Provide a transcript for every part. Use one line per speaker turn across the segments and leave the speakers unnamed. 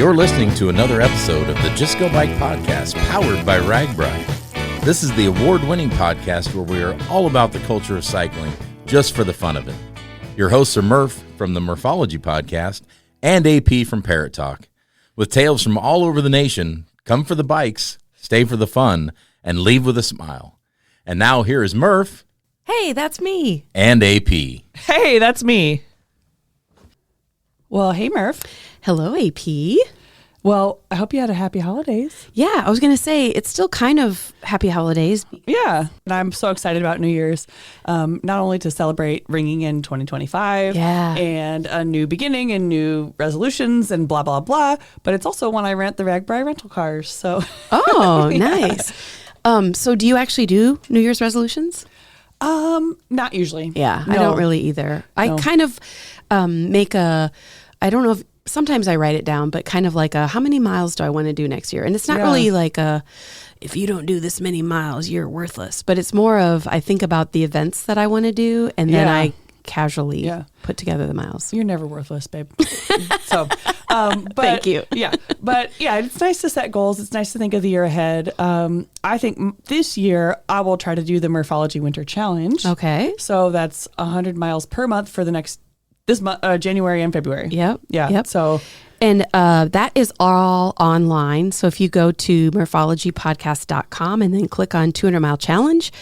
You're listening to another episode of the Just Go Bike podcast, powered by RAGBRAI. This is the award-winning podcast where we are all about the culture of cycling, just for the fun of it. Your hosts are Murph from the Murphology podcast and AP from Parrot Talk. With tales from all over the nation, come for the bikes, stay for the fun, and leave with a smile. And now here is Murph.
Hey, that's me.
And AP.
Hey, that's me. Well, hey, Murph.
Hello, AP.
Well, I hope you had a happy holidays.
Yeah, I was going to say, it's still kind of happy holidays.
Yeah, and I'm so excited about New Year's, not only to celebrate ringing in 2025 and a new beginning and new resolutions and blah, blah, blah, but it's also when I rent the RAGBRAI rental cars. So,
oh,
yeah.
Nice. So do you actually do New Year's resolutions?
Not usually.
Yeah,
No.
I don't really either. I kind of make I don't know if, sometimes I write it down, but kind of like how many miles do I want to do next year? And it's not really like if you don't do this many miles, you're worthless. But it's more of, I think about the events that I want to do, and then I casually put together the miles.
You're never worthless, babe. So, but
thank you.
But it's nice to set goals. It's nice to think of the year ahead. I think this year I will try to do the Murphology Winter Challenge.
Okay.
So that's 100 miles per month for this month, January and February.
Yep.
Yeah.
Yep.
So,
and that is all online. So if you go to murphologypodcast.com and then click on 200 Mile Challenge,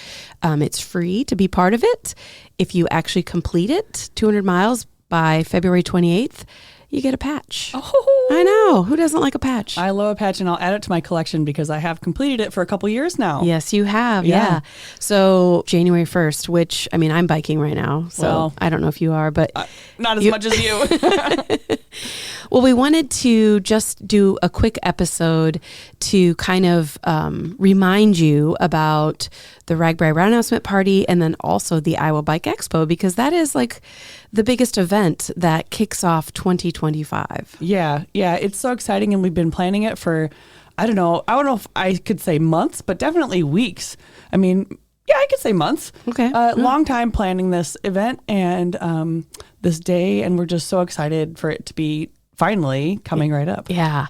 it's free to be part of it. If you actually complete it, 200 miles by February 28th, you get a patch.
Oh,
I know. Who doesn't like a patch?
I love a patch, and I'll add it to my collection because I have completed it for a couple years now.
Yes, you have. Yeah. So January 1st, which, I mean, I'm biking right now. So I don't know if you are, but
not as much as you.
Well, we wanted to just do a quick episode to kind of remind you about the RAGBRAI Route Announcement Party and then also the Iowa Bike Expo, because that is like the biggest event that kicks off 2025.
Yeah, it's so exciting, and we've been planning it for, I don't know if I could say months, but definitely weeks. I mean, yeah, I could say months.
Okay.
Long time planning this event and this day, and we're just so excited for it to be finally coming right up.
Yeah.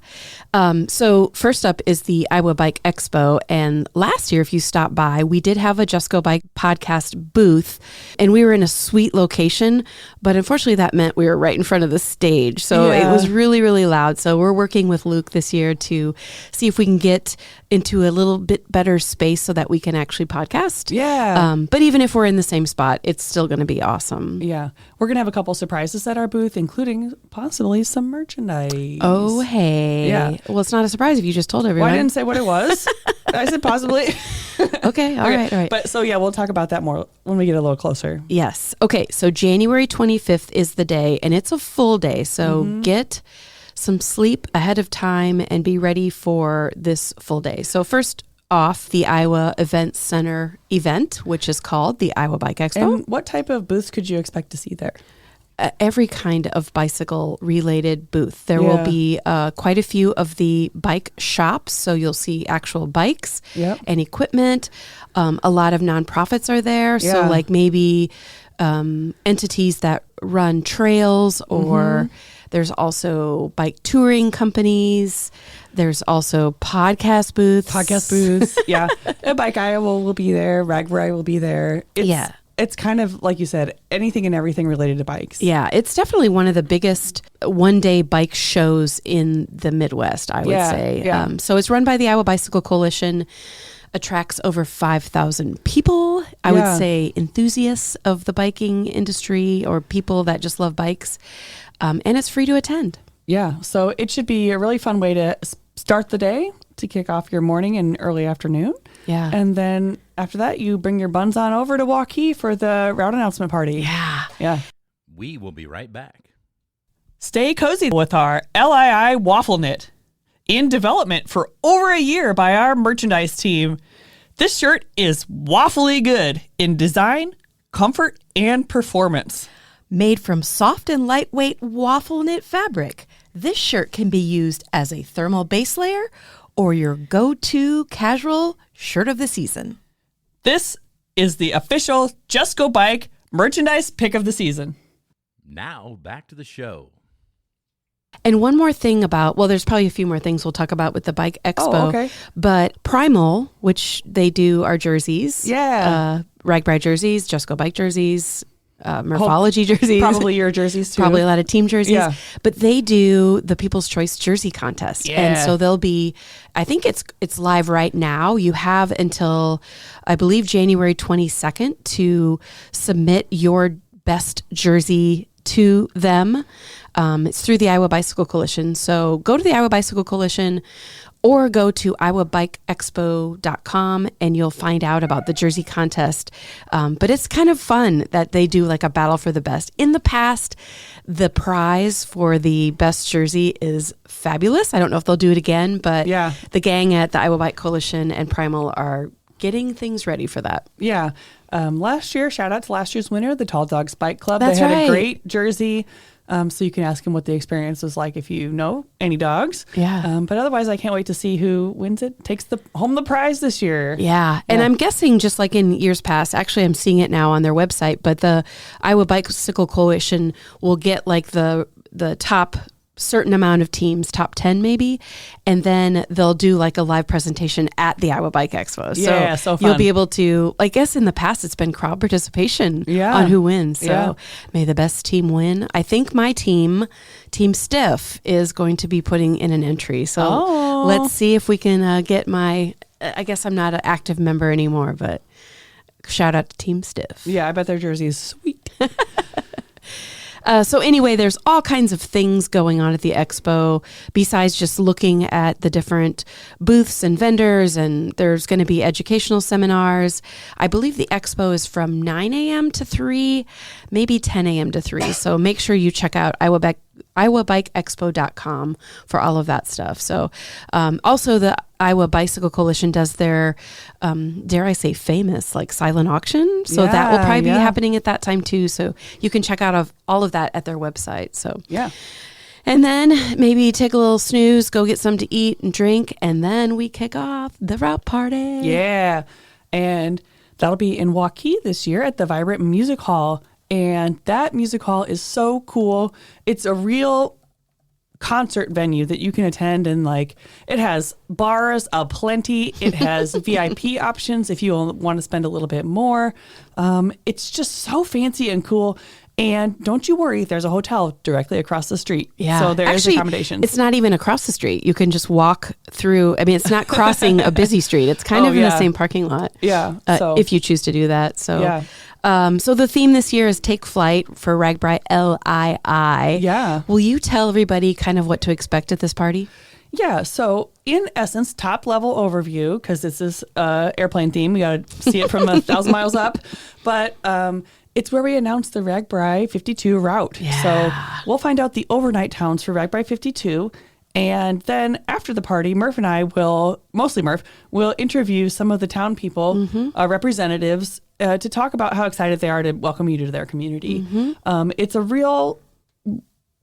So first up is the Iowa Bike Expo. And last year, if you stopped by, we did have a Just Go Bike podcast booth, and we were in a sweet location, but unfortunately that meant we were right in front of the stage. So it was really, really loud. So we're working with Luke this year to see if we can get into a little bit better space so that we can actually podcast.
Yeah.
But even if we're in the same spot, it's still going to be awesome.
Yeah. We're going to have a couple surprises at our booth, including possibly some merchandise.
Oh, hey.
Yeah.
Well, it's not a surprise if you just told everyone.
Well, I didn't say what it was. I said possibly.
Okay. All right.
But so, we'll talk about that more when we get a little closer.
Yes. Okay. So January 25th is the day, and it's a full day. So get some sleep ahead of time and be ready for this full day. So first off, the Iowa Events Center event, which is called the Iowa Bike Expo.
And what type of booths could you expect to see there?
Every kind of bicycle related booth. There will be quite a few of the bike shops. So you'll see actual bikes and equipment. A lot of nonprofits are there. So like maybe entities that run trails, or there's also bike touring companies. There's also podcast booths.
Yeah. Bike Iowa will be there. RAGBRAI will be there. It's kind of, like you said, anything and everything related to bikes.
Yeah, it's definitely one of the biggest one-day bike shows in the Midwest, I would say.
Yeah.
So it's run by the Iowa Bicycle Coalition, attracts over 5,000 people, I would say enthusiasts of the biking industry or people that just love bikes, and it's free to attend.
Yeah, so it should be a really fun way to start the day, to kick off your morning and early afternoon.
Yeah.
And then after that, you bring your buns on over to Waukee for the route announcement party. Yeah.
We will be right back.
Stay cozy with our LII waffle knit. In development for over a year by our merchandise team. This shirt is waffly good in design, comfort, and performance.
Made from soft and lightweight waffle knit fabric, this shirt can be used as a thermal base layer or your go-to casual shirt of the season.
This is the official Just Go Bike merchandise pick of the season.
Now, back to the show.
And one more thing there's probably a few more things we'll talk about with the Bike Expo.
Oh, okay.
But Primal, which they do our jerseys.
Yeah.
RAGBRAI jerseys, Just Go Bike jerseys, Murphology jerseys.
Probably your jerseys too.
Probably a lot of team jerseys.
Yeah.
But they do the People's Choice Jersey Contest.
Yeah.
And so they'll be, I think it's live right now. You have until, I believe, January 22nd to submit your best jersey to them. It's through the Iowa Bicycle Coalition. So go to the Iowa Bicycle Coalition or go to iowabikeexpo.com and you'll find out about the jersey contest. But it's kind of fun that they do like a battle for the best. In the past, the prize for the best jersey is fabulous. I don't know if they'll do it again, but the gang at the Iowa Bike Coalition and Primal are getting things ready for that.
Yeah. Last year, shout out to last year's winner, the Tall Dogs Bike Club.
That's
they had
right.
a great jersey. So you can ask them what the experience was like if you know any dogs.
Yeah.
But otherwise, I can't wait to see who wins it, takes home the prize this year.
Yeah. And I'm guessing just like in years past, actually I'm seeing it now on their website, but the Iowa Bicycle Coalition will get like the top certain amount of teams, top 10 maybe, and then they'll do like a live presentation at the Iowa Bike Expo.
Yeah, so fun.
You'll be able to, I guess in the past it's been crowd participation on who wins. So may the best team win. I think my Team Stiff, is going to be putting in an entry. So let's see if we can get I guess I'm not an active member anymore, but shout out to Team Stiff.
Yeah, I bet their jersey is sweet.
So anyway, there's all kinds of things going on at the expo besides just looking at the different booths and vendors, and there's going to be educational seminars. I believe the expo is from 9 a.m. to 3, maybe 10 a.m. to 3. So make sure you check out iowabikeexpo.com for all of that stuff. So also the Iowa Bicycle Coalition does their, dare I say, famous like silent auction. So that will probably be happening at that time too. So you can check out all of that at their website. So and then maybe take a little snooze, go get something to eat and drink, and then we kick off the route party.
Yeah. And that'll be in Waukee this year at the Vibrant Music Hall. And that music hall is so cool. It's a real concert venue that you can attend, and like it has bars aplenty. It has VIP options if you want to spend a little bit more. It's just so fancy and cool. And don't you worry, there's a hotel directly across the street.
Yeah.
So there's accommodations.
It's not even across the street. You can just walk through. I mean, it's not crossing a busy street. It's kind of in the same parking lot.
Yeah.
If you choose to do that. So so the theme this year is Take Flight for RAGBRAI LII.
Yeah.
Will you tell everybody kind of what to expect at this party?
Yeah. So in essence, top level overview, because this is airplane theme. We got to see it from 1,000 miles up. But it's where we announce the RAGBRAI 52 route.
Yeah.
So we'll find out the overnight towns for RAGBRAI 52. And then after the party, Murph and I mostly Murph, will interview some of the town people, representatives, to talk about how excited they are to welcome you to their community. It's a real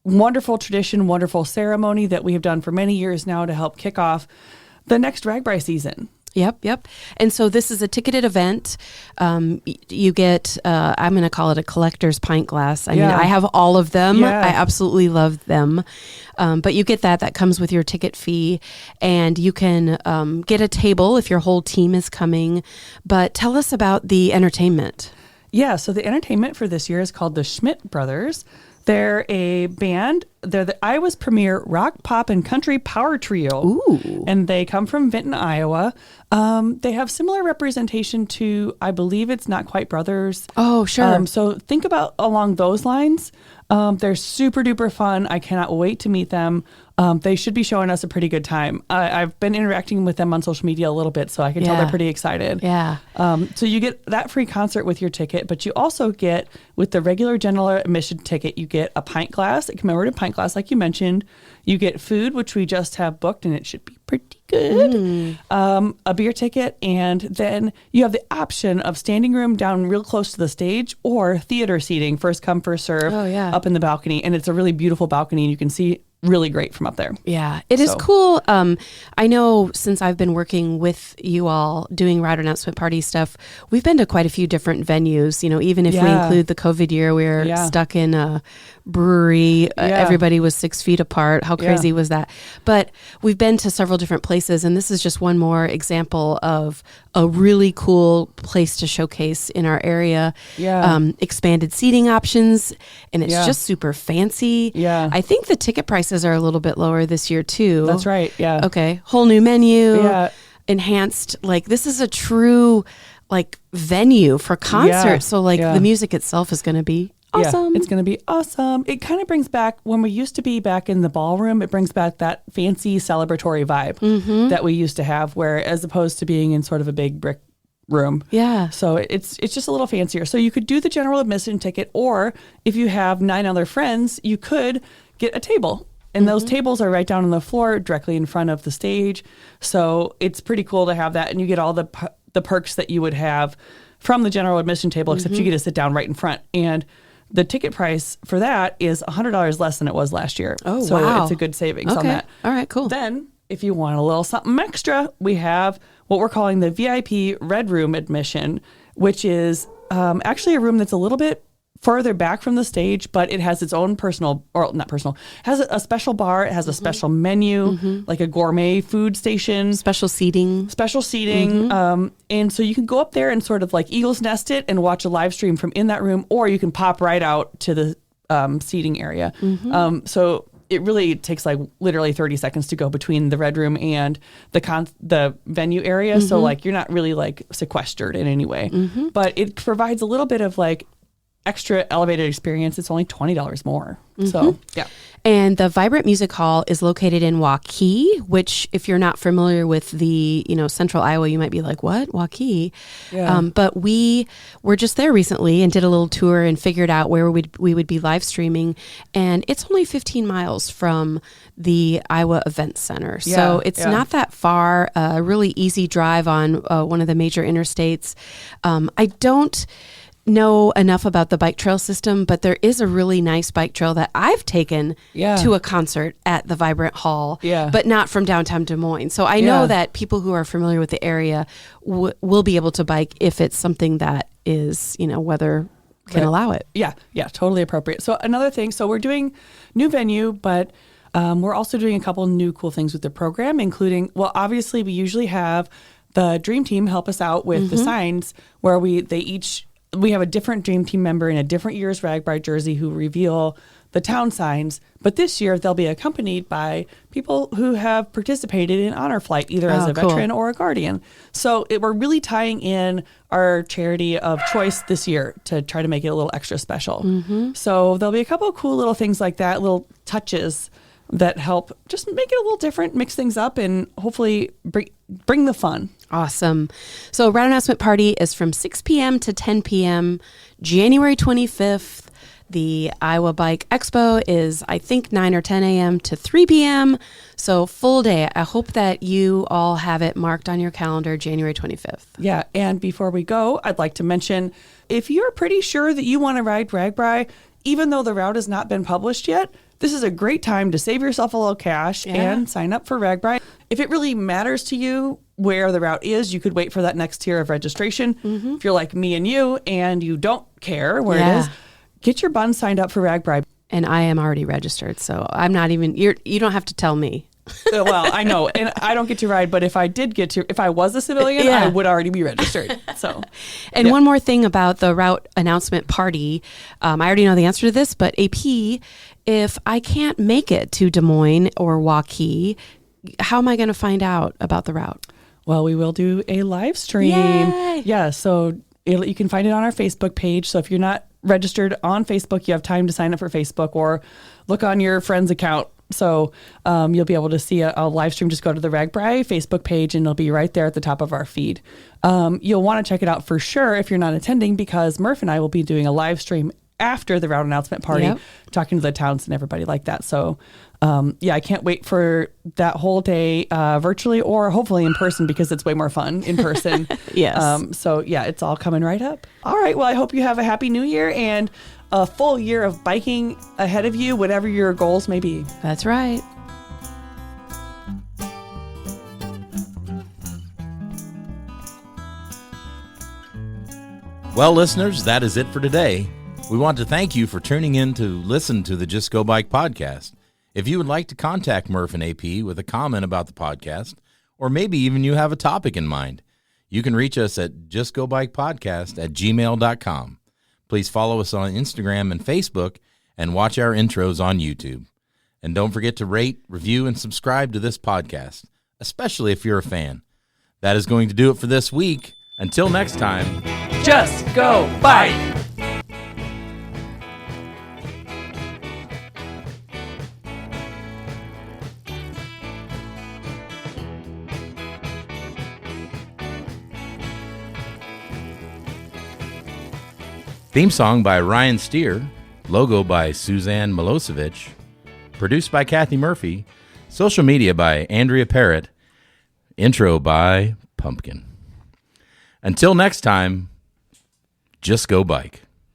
wonderful tradition, wonderful ceremony that we have done for many years now to help kick off the next RAGBRAI season.
Yep. And so this is a ticketed event. You get, I'm going to call it a collector's pint glass. I mean, I have all of them. I absolutely love them. But you get that comes with your ticket fee, and you can get a table if your whole team is coming. But tell us about the entertainment.
Yeah, so the entertainment for this year is called the Schmidt Brothers. They're a band. They're the Iowa's premier rock, pop, and country power trio.
Ooh.
And they come from Vinton, Iowa. They have similar representation to, I believe it's Not Quite Brothers.
Oh, sure.
So think about along those lines. They're super duper fun. I cannot wait to meet them. They should be showing us a pretty good time. I've been interacting with them on social media a little bit, so I can tell they're pretty excited.
Yeah.
So you get that free concert with your ticket, but you also get, with the regular general admission ticket, you get a pint glass, a commemorative pint glass, like you mentioned. You get food, which we just have booked, and it should be pretty good. A beer ticket, and then you have the option of standing room down real close to the stage, or theater seating, first come, first serve, up in the balcony. And it's a really beautiful balcony, and you can see really great from up there.
Yeah, it is cool. I know since I've been working with you all doing route announcement party stuff, we've been to quite a few different venues. Even if we include the COVID year, we were stuck in a brewery. Everybody was 6 feet apart. How crazy was that? But we've been to several different places, and this is just one more example of a really cool place to showcase in our area. Expanded seating options, and it's just super fancy. I think the ticket prices are a little bit lower this year too.
That's right. Yeah.
Okay. Whole new menu. Enhanced. Like, this is a true venue for concerts. So the music itself is going to be awesome.
Yeah, it's going to be awesome. It kind of brings back when we used to be back in the ballroom. It brings back that fancy celebratory vibe that we used to have, where as opposed to being in sort of a big brick room. So it's just a little fancier. So you could do the general admission ticket, or if you have 9 other friends, you could get a table. And those tables are right down on the floor directly in front of the stage. So it's pretty cool to have that. And you get all the perks that you would have from the general admission table, except you get to sit down right in front. And the ticket price for that is $100 less than it was last year.
Oh,
so
wow.
it's a good savings on that.
All right, cool.
Then, if you want a little something extra, we have what we're calling the VIP Red Room admission, which is actually a room that's a little bit further back from the stage, but it has its own has a special bar. It has a special menu, like a gourmet food station.
Special seating.
And so you can go up there and sort of like Eagle's Nest it and watch a live stream from in that room, or you can pop right out to the seating area. So it really takes like literally 30 seconds to go between the Red Room and the venue area. So like you're not really like sequestered in any way, but it provides a little bit of like extra elevated experience. It's only $20 more. So, yeah.
And the Vibrant Music Hall is located in Waukee, which if you're not familiar with the, central Iowa, you might be like, what? Waukee? But we were just there recently and did a little tour and figured out where we would be live streaming. And it's only 15 miles from the Iowa Event Center. So it's not that far, a really easy drive on one of the major interstates. I don't know enough about the bike trail system, but there is a really nice bike trail that I've taken to a concert at the Vibrant Hall, but not from downtown Des Moines. So I know that people who are familiar with the area will be able to bike if it's something that is, weather can allow it.
Yeah, totally appropriate. So another thing, so we're doing new venue, but we're also doing a couple new cool things with the program, including, well, obviously we usually have the Dream Team help us out with the signs where we have a different Dream Team member in a different year's RAGBRAI jersey who reveal the town signs. But this year, they'll be accompanied by people who have participated in Honor Flight, either as a veteran or a guardian. So we're really tying in our charity of choice this year to try to make it a little extra special. So there'll be a couple of cool little things like that, little touches that help just make it a little different, mix things up, and hopefully bring the fun.
Awesome. So Route Announcement Party is from 6 p.m. to 10 p.m. January 25th. The Iowa Bike Expo is, I think, 9 or 10 a.m. to 3 p.m. So full day. I hope that you all have it marked on your calendar, January 25th.
Yeah. And before we go, I'd like to mention, if you're pretty sure that you want to ride RAGBRAI, even though the route has not been published yet, this is a great time to save yourself a little cash and sign up for RAGBRAI. If it really matters to you where the route is, you could wait for that next tier of registration. If you're like me and you don't care where it is, get your bun signed up for RAGBRAI.
And I am already registered, so I'm not even, you don't have to tell me.
Well, I know, and I don't get to ride, but if I was a civilian, I would already be registered. So,
and one more thing about the Route Announcement Party, I already know the answer to this, but AP, if I can't make it to Des Moines or Waukee, how am I going to find out about the route?
Well, we will do a live stream.
Yay!
Yeah, so you can find it on our Facebook page. So if you're not registered on Facebook, you have time to sign up for Facebook or look on your friend's account. So you'll be able to see a live stream. Just go to the RAGBRAI Facebook page and it'll be right there at the top of our feed. You'll want to check it out for sure if you're not attending, because Murph and I will be doing a live stream after the Route Announcement Party, talking to the towns and everybody like that. So I can't wait for that whole day virtually or hopefully in person because it's way more fun in person.
Yes.
So it's all coming right up. All right. Well, I hope you have a happy new year and a full year of biking ahead of you, whatever your goals may be.
That's right.
Well, listeners, that is it for today. We want to thank you for tuning in to listen to the Just Go Bike podcast. If you would like to contact Murph and AP with a comment about the podcast, or maybe even you have a topic in mind, you can reach us at justgobikepodcast@gmail.com. Please follow us on Instagram and Facebook and watch our intros on YouTube. And don't forget to rate, review, and subscribe to this podcast, especially if you're a fan. That is going to do it for this week. Until next time,
just go bike!
Theme song by Ryan Steer, logo by Suzanne Milosevic, produced by Kathy Murphy, social media by Andrea Parrott, intro by Pumpkin. Until next time, just go bike.